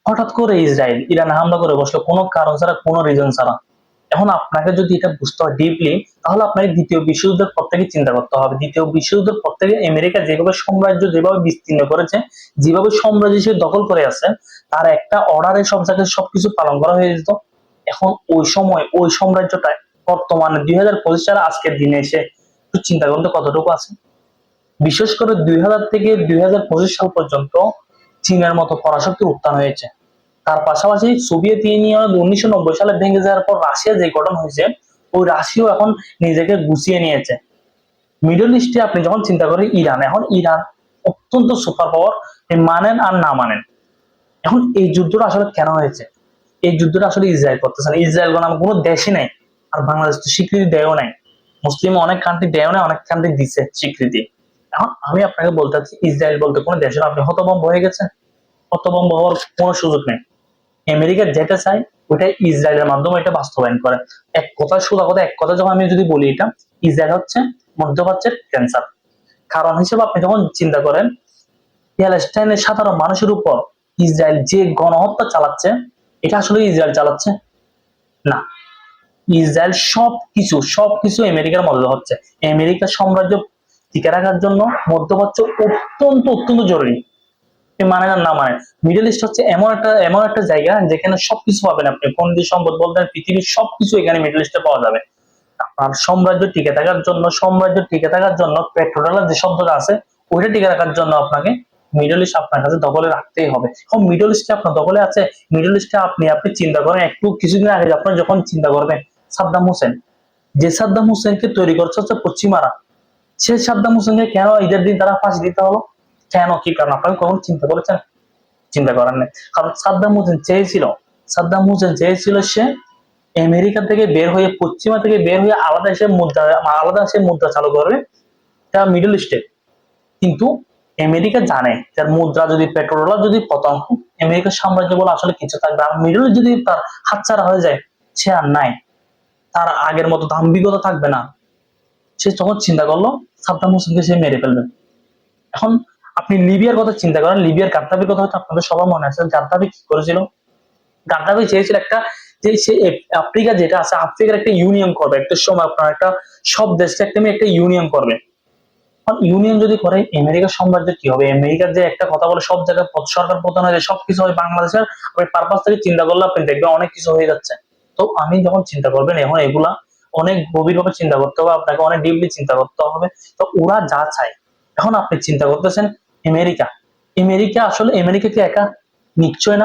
হঠাৎ করে ইসরায়েল ইরানে হামলা করে বসলো কোনো কারণ ছাড়া, কোনো রিজন ছাড়া। এখন আপনাকে যদি এটা বুঝতে হয় ডিপলি, তাহলে আপনাকে দ্বিতীয় বিশ্বযুদ্ধের পর থেকে চিন্তা করতে হবে। দ্বিতীয় বিশ্বযুদ্ধের পর থেকে আমেরিকা যেভাবে সাম্রাজ্য যেভাবে বিস্তীর্ণ করেছে, যেভাবে সাম্রাজ্য সে দখল করে আছে, তার একটা অর্ডারে সব জায়গায় সবকিছু পালন করা হয়ে যেত। এখন ওই সময় ওই সাম্রাজ্যটা বর্তমানে 2025 সালে আজকের দিনে এসে একটু চিন্তা করতে কতটুকু আছে। বিশেষ করে 2000 থেকে 2025 সাল পর্যন্ত চীনের মতো পরাশক্তির উত্থান হয়েছে। তার পাশাপাশি সোভিয়েত ইউনিয়ন 1990 সালে ভেঙে যাওয়ার পর রাশিয়া যে গঠন হয়েছে, ওই রাশিয়াও এখন নিজেকে গুছিয়ে নিয়েছে। মিডল ইস্টে আপনি যখন চিন্তা করেন ইরান, এখন ইরান অত্যন্ত সুপার পাওয়ার, মানেন আর না মানেন। এখন এই যুদ্ধটা আসলে কেন হয়েছে? এই যুদ্ধটা আসলে ইসরায়েল করতেছে না। ইসরায়েল নামে কোনো দেশই নাই, আর বাংলাদেশ তো স্বীকৃতি দেয়ও নাই। মুসলিম অনেক কান্ট্রি দেয়ও নাই, অনেক কান্ট্রি দিছে স্বীকৃতি। এখন আমি আপনাকে বলতে চাচ্ছি, ইসরায়েল বলতে কোনো দেশের আপনি হতভম্ব হয়ে গেছেন? হতভম্ব হওয়ার কোনো সুযোগ নেই। আমেরিকা যেটা চায় ওইটা ইসরায়েলের মাধ্যমে এটা বাস্তবায়ন করে। এক কথা সোজা কথা, এক কথা যখন আমি যদি বলি, এটা ইসরায়েল হচ্ছে মধ্যপ্রাচ্যের ক্যান্সার। কারণ হিসেবে আপনি যখন চিন্তা করেন, প্যালেস্টাইনের সাধারণ মানুষের উপর ইসরায়েল যে গণহত্যা চালাচ্ছে, এটা আসলে ইসরায়েল চালাচ্ছে না। ইসরায়েল সবকিছু আমেরিকার মদদে হচ্ছে। আমেরিকার সাম্রাজ্য টিকে রাখার জন্য মধ্যপ্রাচ্য অত্যন্ত জরুরি। মানে না মানে, মিডল ইস্ট হচ্ছে এমন একটা জায়গা যেখানে সবকিছু পাবেন আপনি। খনিজ সম্পদ বলতে পৃথিবীর সবকিছু এখানে মিডল ইস্টে পাওয়া যাবে। আর সাম্রাজ্য টিকে থাকার জন্য পেট্রোডলার যে শব্দটা আছে, ওইটা টিকে রাখার জন্য আপনাকে মিডল ইস্ট আপনার কাছে দখলে রাখতেই হবে। এখন মিডল ইস্টে আপনার দখলে আছে, মিডল ইস্টে আপনি চিন্তা করেন, একটু কিছুদিন আগে আপনার যখন চিন্তা করবেন সাদ্দাম হোসেন, যে সাদ্দাম হোসেনকে তৈরি করছে হচ্ছে পশ্চিমারা, সে সাদ্দাম হোসেনকে কেন ঈদের দিন তারা ফাঁসি দিতে হলো? কেন, কি কারণ আপনাকে কখন চিন্তা করেছেন? চিন্তা করার নেই। কারণ সাদ্দাম হোসেন চেয়েছিল সে আমেরিকা থেকে বের হয়ে, পশ্চিমা থেকে বের হয়ে আলাদা দেশে মুদ্রা চালু করবে, তা মিডল ইস্টে। কিন্তু আমেরিকা জানে তার মুদ্রা যদি, পেট্রোল ডলার যদি পতন হয়, আমেরিকার সাম্রাজ্য বলে আসলে কিছু থাকবে। আর মিডল ইস্ট যদি তার হাতছাড়া হয়ে যায়, সে আর নাই, তার আগের মতো দাম্ভিকতা থাকবে না। সে যখন চিন্তা করলো সাদ্দাম হোসেনকে সে মেরে ফেলবে। এখন আপনি লিবিয়ার কথা চিন্তা করেন, লিবিয়ার গাদ্দাফির কথা হয়তো আপনাদের সবার মনে আছে। গাদ্দাফি কি করেছিল? গাদ্দাফি চেয়েছিল একটা, যে সে আফ্রিকা যেটা আছে, আফ্রিকার একটা ইউনিয়ন করবে একটা সময়, আপনার একটা সব দেশকে একটা ইউনিয়ন করবে। ইউনিয়ন যদি করে, আমেরিকার সাম্রাজ্য কি হবে? আমেরিকার যে একটা কথা বলে সব জায়গায় সরকার পতন হয়ে যায়, সবকিছু হয় বাংলাদেশের। আপনি পারপাস থেকে চিন্তা করলে আপনি দেখবেন অনেক কিছু হয়ে যাচ্ছে। তো আমি যখন চিন্তা করবেন, এখন এগুলা অনেক গভীরভাবে চিন্তা করতে হবে, আপনাকে অনেক ডিপলি চিন্তা করতে হবে। তো ওরা যা চায়, এখন আপনি চিন্তা করতেছেন আমেরিকা। আমেরিকা কি একা? নিশ্চয় না।